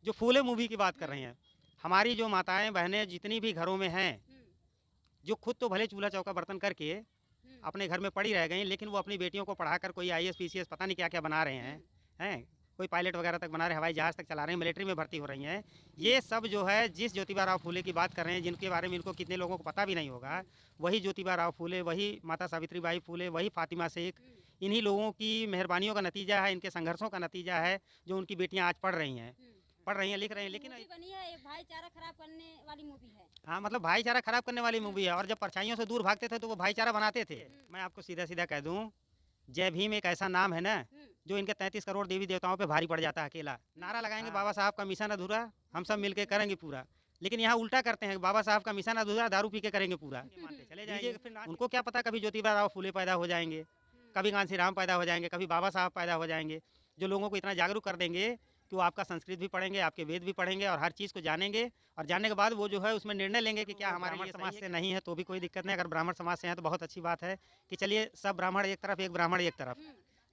जो फूले मूवी की बात कर रही हैं, हमारी जो माताएं बहनें जितनी भी घरों में हैं, जो खुद तो भले चूल्हा चौका बर्तन करके अपने घर में पड़ी रह गई, लेकिन वो अपनी बेटियों को पढ़ाकर कोई आईएएस पीसीएस पता नहीं क्या क्या बना रहे हैं, कोई पायलट वगैरह तक बना रहे हैं, हवाई जहाज़ तक चला रहे हैं, मिलिट्री में भर्ती हो रही हैं। ये सब जो है जिस ज्योतिबा राव फूले की बात कर रहे हैं, जिनके बारे में इनको कितने लोगों को पता भी नहीं होगा, वही ज्योतिबा राव फूले, वही माता सावित्रीबाई फूले, वही फातिमा शेख, इन्हीं लोगों की मेहरबानियों का नतीजा है, इनके संघर्षों का नतीजा है जो उनकी बेटियां आज पढ़ रही हैं, लिख रही हैं। लेकिन बनी है, भाईचारा खराब करने वाली मूवी है। हाँ, मतलब भाईचारा खराब करने वाली मूवी है। और जब परछाइयों से दूर भागते थे तो वो भाईचारा बनाते थे। मैं आपको सीधा सीधा कह दूं, जय भीम एक ऐसा नाम है ना जो इनके 33 करोड़ देवी देवताओं पे भारी पड़ जाता है अकेला। नारा लगाएंगे बाबा साहब का मिशन अधूरा, हम सब मिलके करेंगे पूरा, लेकिन यहाँ उल्टा करते हैं, बाबा साहब का मिशन अधूरा, दारू पी के करेंगे पूरा। चले जाइए, उनको क्या पता कभी ज्योतिबा राव फूले पैदा हो जाएंगे, कभी कांसी राम पैदा हो जाएंगे, कभी बाबा साहब पैदा हो जाएंगे, जो लोगों को इतना जागरूक कर देंगे कि वो आपका संस्कृत भी पढ़ेंगे, आपके वेद भी पढ़ेंगे और हर चीज़ को जानेंगे। और जानने के बाद वो जो है उसमें निर्णय लेंगे कि क्या हमारे लिए समाज से नहीं है तो भी कोई दिक्कत नहीं, अगर ब्राह्मण समाज से हैं तो बहुत अच्छी बात है कि चलिए सब ब्राह्मण एक तरफ, एक ब्राह्मण एक तरफ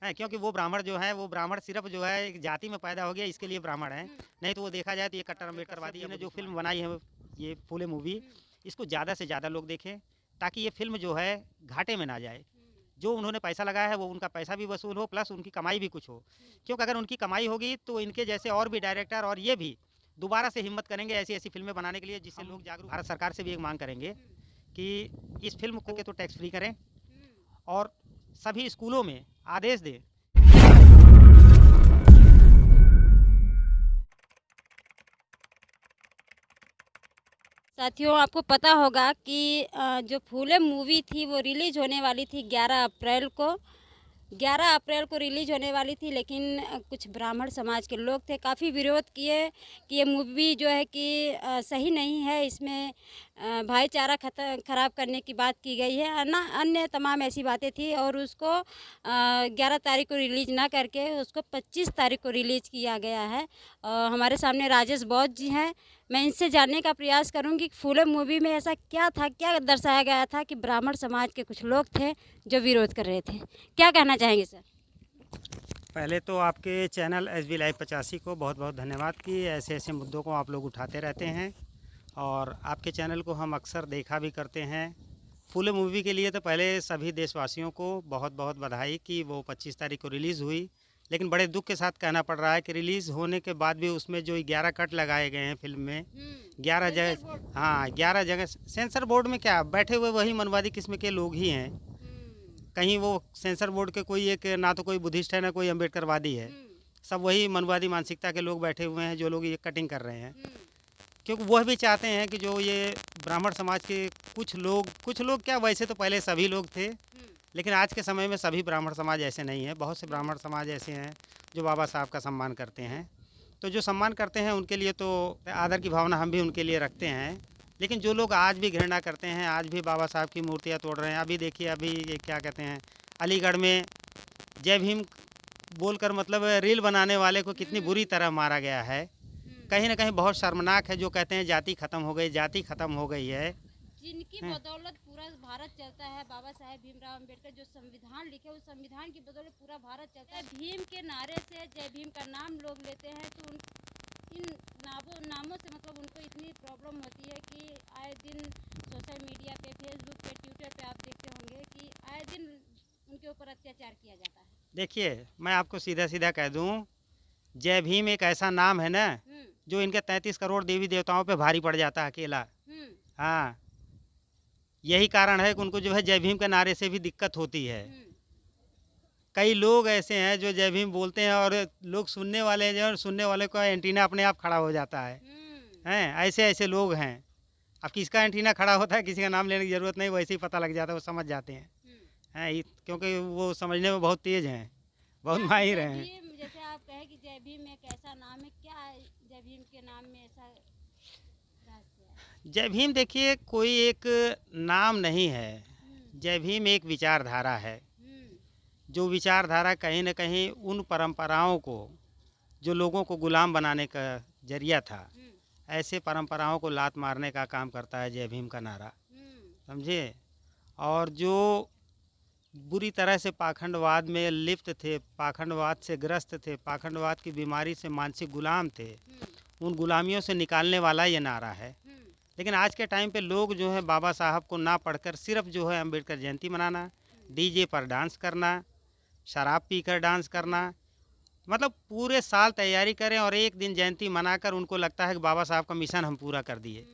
है, क्योंकि वो ब्राह्मण जो है वो ब्राह्मण सिर्फ जो है एक जाति में पैदा हो गया इसके लिए ब्राह्मण है, नहीं तो वो देखा जाए तो ये कट्टर अम्बेडकरवादी ने जो फिल्म बनाई है ये फूले मूवी, इसको ज़्यादा से ज़्यादा लोग देखें ताकि ये फिल्म जो है घाटे में ना जाए। जो उन्होंने पैसा लगाया है वो उनका पैसा भी वसूल हो, प्लस उनकी कमाई भी कुछ हो, क्योंकि अगर उनकी कमाई होगी तो इनके जैसे और भी डायरेक्टर और ये भी दोबारा से हिम्मत करेंगे ऐसी ऐसी फिल्में बनाने के लिए जिससे लोग जागरूक। भारत सरकार से भी एक मांग करेंगे कि इस फिल्म को तो टैक्स फ्री करें और सभी स्कूलों में आदेश दें। साथियों, आपको पता होगा कि जो फूले मूवी थी वो रिलीज होने वाली थी 11 अप्रैल को। 11 अप्रैल को रिलीज होने वाली थी, लेकिन कुछ ब्राह्मण समाज के लोग थे, काफ़ी विरोध किए कि ये मूवी जो है कि सही नहीं है, इसमें भाईचारा ख़राब करने की बात की गई है, ना अन्य तमाम ऐसी बातें थी। और उसको 11 तारीख को रिलीज़ ना करके उसको 25 तारीख को रिलीज़ किया गया है। हमारे सामने राजेश बौद्ध जी हैं, मैं इनसे जानने का प्रयास करूंगी कि फूले मूवी में ऐसा क्या था, क्या दर्शाया गया था कि ब्राह्मण समाज के कुछ लोग थे जो विरोध कर रहे थे। क्या कहना चाहेंगे सर? पहले तो आपके चैनल SB लाइव 85 को बहुत बहुत धन्यवाद कि ऐसे ऐसे मुद्दों को आप लोग उठाते रहते हैं और आपके चैनल को हम अक्सर देखा भी करते हैं। फूले मूवी के लिए तो पहले सभी देशवासियों को बहुत बहुत बधाई कि वो 25 तारीख को रिलीज़ हुई, लेकिन बड़े दुख के साथ कहना पड़ रहा है कि रिलीज़ होने के बाद भी उसमें जो 11 कट लगाए गए हैं फिल्म में, 11 जगह, हाँ 11 जगह सेंसर बोर्ड में क्या बैठे हुए वही मनवादी किस्म के लोग ही हैं। कहीं वो सेंसर बोर्ड के कोई एक ना तो कोई बुद्धिस्ट है ना कोई अम्बेडकरवादी है, सब वही मनवादी मानसिकता के लोग बैठे हुए हैं जो लोग ये कटिंग कर रहे हैं, क्योंकि वह भी चाहते हैं कि जो ये ब्राह्मण समाज के कुछ लोग क्या, वैसे तो पहले सभी लोग थे, लेकिन आज के समय में सभी ब्राह्मण समाज ऐसे नहीं है। बहुत से ब्राह्मण समाज ऐसे हैं जो बाबा साहब का सम्मान करते हैं, तो जो सम्मान करते हैं उनके लिए तो आदर की भावना हम भी उनके लिए रखते हैं। लेकिन जो लोग आज भी घृणा करते हैं, आज भी बाबा साहब की मूर्तियाँ तोड़ रहे हैं, अभी देखिए अभी ये क्या कहते हैं अलीगढ़ में जय भीम बोलकर मतलब रील बनाने वाले को कितनी बुरी तरह मारा गया है। कहीं ना कहीं बहुत शर्मनाक है जो कहते हैं जाति खत्म हो गई, जाति खत्म हो गई है, जिनकी बदौलत पूरा भारत चलता है। बाबा साहेब भीमराव अम्बेडकर जो संविधान लिखे, उस संविधान की बदौलत पूरा भारत चलता है। भीम के नारे से जय भीम का नाम लोग लेते हैं, तो इन नामों से मतलब उनको इतनी प्रॉब्लम होती है कि आए दिन सोशल मीडिया पे, फेसबुक पे, ट्विटर पे आप देखते होंगे कि आए दिन उनके ऊपर अत्याचार किया जाता है। देखिए मैं आपको सीधा सीधा कह दूं, जय भीम एक ऐसा नाम है ना जो इनके 33 करोड़ देवी देवताओं पे भारी पड़ जाता है अकेला। हाँ, यही कारण है कि उनको जो है जय भीम के नारे से भी दिक्कत होती है। कई लोग ऐसे हैं जो जय भीम बोलते हैं और लोग सुनने वाले जो सुनने वाले का एंटीना अपने आप खड़ा हो जाता है, हैं ऐसे ऐसे लोग हैं। अब किसका एंटीना खड़ा होता है किसी का नाम लेने की ज़रूरत नहीं, वैसे ही पता लग जाता है, वो समझ जाते हैं, हैं क्योंकि वो समझने में बहुत तेज़ हैं, बहुत माहिर हैं। जैसे आप कहें कि जय भीम एक ऐसा नाम है, क्या है जय भीम के नाम में ऐसा? जय भीम देखिए कोई एक नाम नहीं है, जय भीम एक विचारधारा है। जो विचारधारा कहीं न कहीं उन परंपराओं को जो लोगों को गुलाम बनाने का जरिया था, ऐसे परंपराओं को लात मारने का काम करता है जय भीम का नारा, समझे। और जो बुरी तरह से पाखंडवाद में लिप्त थे, पाखंडवाद से ग्रस्त थे, पाखंडवाद की बीमारी से मानसिक गुलाम थे, उन गुलामियों से निकालने वाला ये नारा है। लेकिन आज के टाइम पे लोग जो है बाबा साहब को ना पढ़कर सिर्फ जो है अम्बेडकर जयंती मनाना, डीजे पर डांस करना, शराब पीकर डांस करना, मतलब पूरे साल तैयारी करें और एक दिन जयंती मनाकर उनको लगता है कि बाबा साहब का मिशन हम पूरा कर दिए।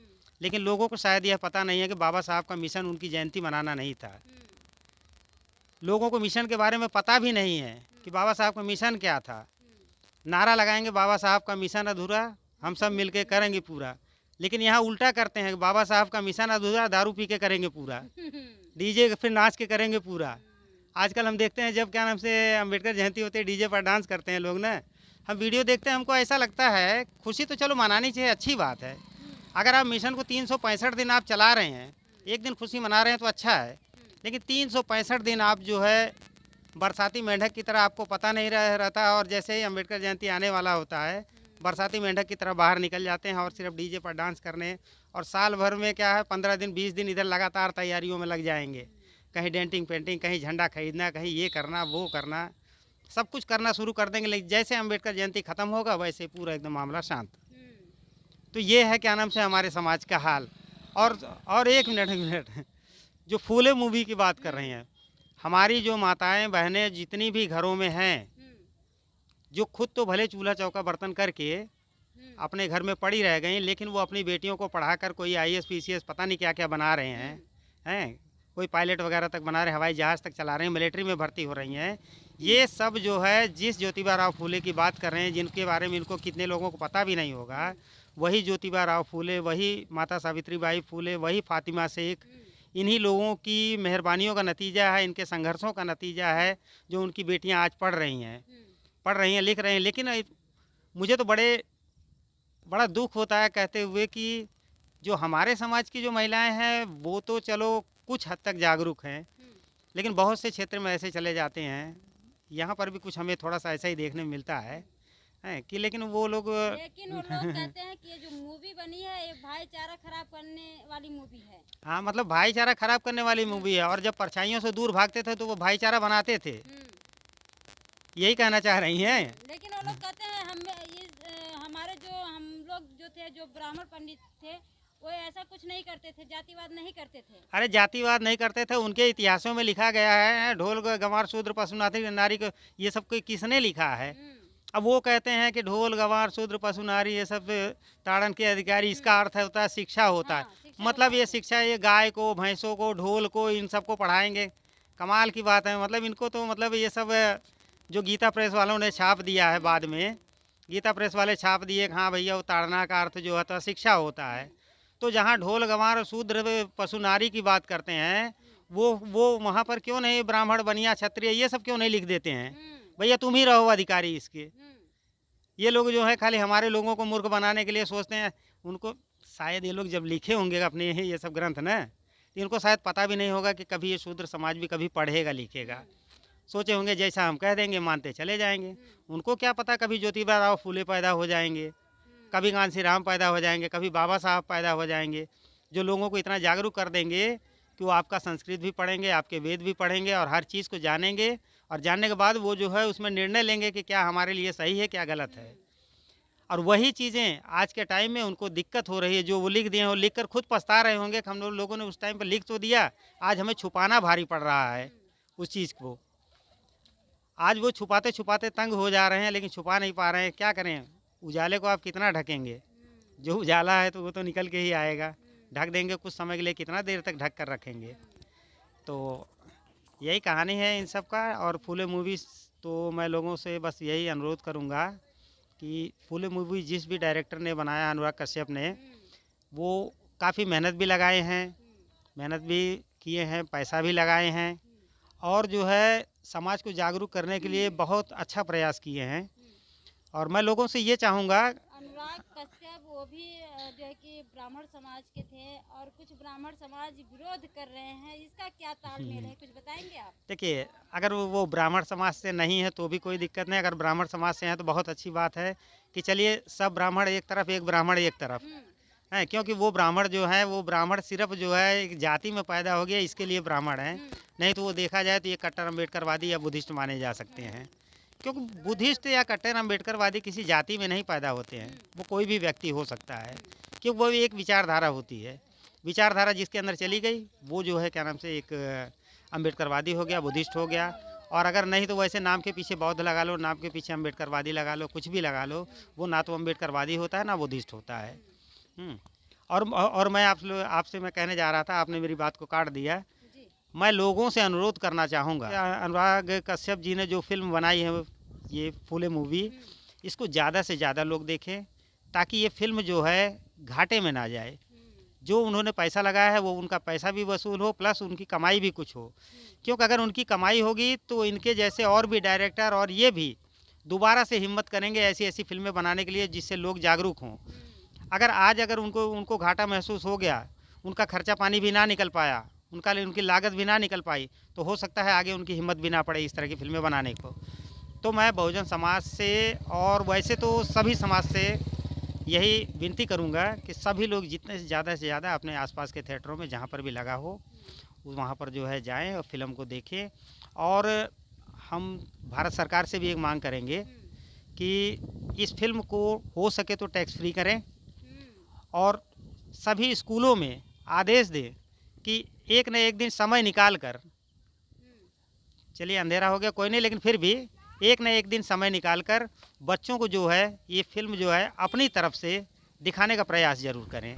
लेकिन लोगों को शायद यह पता नहीं है कि बाबा साहब का मिशन उनकी जयंती मनाना नहीं था। लोगों को मिशन के बारे में पता भी नहीं है कि बाबा साहब का मिशन क्या था। नारा लगाएंगे बाबा साहब का मिशन अधूरा, हम सब मिलके करेंगे पूरा। लेकिन यहाँ उल्टा करते हैं कि बाबा साहब का मिशन अधूरा, दारू पी के करेंगे पूरा, डीजे फिर नाच के करेंगे पूरा। आजकल हम देखते हैं जब क्या नाम से अम्बेडकर जयंती होती है, डीजे पर डांस करते हैं लोग ना, हम वीडियो देखते हैं, हमको ऐसा लगता है खुशी तो चलो मनानी चाहिए, अच्छी बात है। अगर आप मिशन को 365 दिन आप चला रहे हैं, एक दिन खुशी मना रहे हैं तो अच्छा है। लेकिन 365 दिन आप जो है बरसाती मेंढक की तरह, आपको पता नहीं रहता, और जैसे ही अम्बेडकर जयंती आने वाला होता है बरसाती मेंढक की तरह बाहर निकल जाते हैं और सिर्फ डीजे पर डांस करने। और साल भर में क्या है 15 दिन 20 दिन इधर लगातार तैयारियों में लग जाएंगे, कहीं डेंटिंग पेंटिंग, कहीं झंडा खरीदना, कहीं ये करना वो करना, सब कुछ करना शुरू कर देंगे। लेकिन जैसे अम्बेडकर जयंती ख़त्म होगा वैसे पूरा एकदम मामला शांत। तो ये है क्या नाम से हमारे समाज का हाल। और एक मिनट जो फूले मूवी की बात कर रही हैं, हमारी जो माताएं बहनें जितनी भी घरों में हैं, जो खुद तो भले चूल्हा चौका बर्तन करके अपने घर में पड़ी रह गई, लेकिन वो अपनी बेटियों को पढ़ाकर कोई IAS PCS पता नहीं क्या क्या बना रहे हैं, कोई पायलट वगैरह तक बना रहे हैं, हवाई जहाज़ तक चला रहे हैं, मिलिट्री में भर्ती हो रही हैं। ये सब जो है जिस ज्योतिबा राव फूले की बात कर रहे हैं, जिनके बारे में इनको कितने लोगों को पता भी नहीं होगा, वही ज्योतिबा राव फूले, वही माता सावित्रीबाई फूले, वही फातिमा शेख, इन्हीं लोगों की मेहरबानियों का नतीजा है, इनके संघर्षों का नतीजा है जो उनकी बेटियां आज पढ़ रही हैं, लिख रही हैं। लेकिन मुझे तो बड़ा दुख होता है कहते हुए कि जो हमारे समाज की जो महिलाएं हैं वो तो चलो कुछ हद तक जागरूक हैं, लेकिन बहुत से क्षेत्र में ऐसे चले जाते हैं, यहाँ पर भी कुछ हमें थोड़ा सा ऐसा ही देखने में मिलता है कि लेकिन वो लोग कहते हैं कि ये जो मूवी बनी है ये भाईचारा खराब करने वाली मूवी है। हाँ, मतलब भाईचारा खराब करने वाली मूवी है, और जब परछाइयों से दूर भागते थे तो वो भाईचारा बनाते थे, यही कहना चाह रही हैं। लेकिन वो लोग कहते हैं हमारे हम लोग जो थे, जो ब्राह्मण पंडित थे, वो ऐसा कुछ नहीं करते थे, जातिवाद नहीं करते थे। अरे जातिवाद नहीं करते थे, उनके इतिहासों में लिखा गया है, ढोल गंवार शूद्र पशु नारी को, ये सब किसने लिखा है? अब वो कहते हैं कि ढोल गंवार शूद्र पशु नारी ये सब ताड़न के अधिकारी, इसका अर्थ होता है शिक्षा होता है। मतलब ये शिक्षा, ये गाय को, भैंसों को, ढोल को, इन सबको पढ़ाएंगे, कमाल की बात है। मतलब इनको तो मतलब ये सब जो गीता प्रेस वालों ने छाप दिया है, बाद में गीता प्रेस वाले छाप दिए कि हाँ भैया वो ताड़ना का अर्थ जो होता है शिक्षा होता है। तो जहाँ ढोल गंवार और शूद्र पशु नारी की बात करते हैं, वो वहाँ पर क्यों नहीं ब्राह्मण बनिया क्षत्रिय ये सब क्यों नहीं लिख देते हैं? भैया तुम ही रहो अधिकारी इसके। ये लोग जो है खाली हमारे लोगों को मूर्ख बनाने के लिए सोचते हैं। उनको शायद ये लोग जब लिखे होंगे अपने ये सब ग्रंथ ना, इनको शायद पता भी नहीं होगा कि कभी ये शूद्र समाज भी कभी पढ़ेगा लिखेगा। सोचे होंगे जैसा हम कह देंगे मानते चले जाएंगे। उनको क्या पता कभी ज्योतिबा राव फूले पैदा हो जाएंगे, कभी कांसी राम पैदा हो जाएंगे, कभी बाबा साहब पैदा हो जाएंगे, जो लोगों को इतना जागरूक कर देंगे कि वो आपका संस्कृत भी पढ़ेंगे, आपके वेद भी पढ़ेंगे और हर चीज़ को जानेंगे। और जानने के बाद वो जो है उसमें निर्णय लेंगे कि क्या हमारे लिए सही है क्या गलत है। और वही चीज़ें आज के टाइम में उनको दिक्कत हो रही है। जो वो लिख दिए हैं वो लिख कर खुद पछता रहे होंगे कि हम लोगों ने उस टाइम पर लिख तो दिया, आज हमें छुपाना भारी पड़ रहा है उस चीज़ को। आज वो छुपाते छुपाते तंग हो जा रहे हैं, लेकिन छुपा नहीं पा रहे हैं। क्या करें, उजाले को आप कितना ढकेंगे? जो उजाला है तो वो तो निकल के ही आएगा। ढक देंगे कुछ समय के लिए, कितना देर तक ढक कर रखेंगे? तो यही कहानी है इन सब का। और फूले मूवीज़ तो मैं लोगों से बस यही अनुरोध करूँगा कि फूले मूवी जिस भी डायरेक्टर ने बनाया, अनुराग कश्यप ने, वो काफ़ी मेहनत भी लगाए हैं, मेहनत भी किए हैं, पैसा भी लगाए हैं, और जो है समाज को जागरूक करने के लिए बहुत अच्छा प्रयास किए हैं। और मैं लोगों से ये चाहूँगा, अनुराग कश्यप वो भी जो है कि ब्राह्मण समाज के थे और कुछ ब्राह्मण समाज विरोध कर रहे हैं, इसका क्या तालमेल है, कुछ बताएंगे आप? देखिए, अगर वो ब्राह्मण समाज से नहीं है तो भी कोई दिक्कत नहीं, अगर ब्राह्मण समाज से हैं तो बहुत अच्छी बात है कि चलिए सब ब्राह्मण एक तरफ, एक ब्राह्मण एक तरफ है। क्योंकि वो ब्राह्मण जो है, वो ब्राह्मण सिर्फ जो है एक जाति में पैदा हो गया, इसके लिए ब्राह्मण है। नहीं तो वो देखा जाए तो ये कट्टर अम्बेडकरवादी या बुद्धिस्ट माने जा सकते हैं। क्योंकि बुद्धिस्ट या कट्टर अम्बेडकरवादी किसी जाति में नहीं पैदा होते हैं, वो कोई भी व्यक्ति हो सकता है, क्योंकि वो एक विचारधारा होती है। विचारधारा जिसके अंदर चली गई वो जो है क्या नाम से एक अम्बेडकरवादी हो गया, बुद्धिस्ट हो गया। और अगर नहीं तो वैसे नाम के पीछे बौद्ध लगा लो, नाम के पीछे अम्बेडकरवादी लगा लो, कुछ भी लगा लो, वो ना तो अम्बेडकरवादी होता है ना बुद्धिस्ट होता है। और मैं आपसे मैं कहने जा रहा था, आपने मेरी बात को काट दिया। मैं लोगों से अनुरोध करना चाहूँगा, अनुराग कश्यप जी ने जो फिल्म बनाई है ये फूले मूवी, इसको ज़्यादा से ज़्यादा लोग देखें, ताकि ये फिल्म जो है घाटे में ना जाए। जो उन्होंने पैसा लगाया है वो उनका पैसा भी वसूल हो, प्लस उनकी कमाई भी कुछ हो। क्योंकि अगर उनकी कमाई होगी तो इनके जैसे और भी डायरेक्टर और ये भी दोबारा से हिम्मत करेंगे ऐसी ऐसी फिल्में बनाने के लिए जिससे लोग जागरूक हों। अगर उनको घाटा महसूस हो गया, उनका खर्चा पानी भी ना निकल पाया, उनकी लागत भी ना निकल पाई, तो हो सकता है आगे उनकी हिम्मत भी ना पड़े इस तरह की फिल्में बनाने को। तो मैं बहुजन समाज से और वैसे तो सभी समाज से यही विनती करूंगा कि सभी लोग जितने से ज़्यादा अपने आसपास के थिएटरों में जहां पर भी लगा हो वहां पर जो है जाएं और फिल्म को देखें। और हम भारत सरकार से भी एक मांग करेंगे कि इस फिल्म को हो सके तो टैक्स फ्री करें और सभी स्कूलों में आदेश दें कि एक न एक दिन समय निकाल कर, चलिए अंधेरा हो गया कोई नहीं, लेकिन फिर भी एक न एक दिन समय निकालकर बच्चों को जो है ये फिल्म जो है अपनी तरफ से दिखाने का प्रयास ज़रूर करें।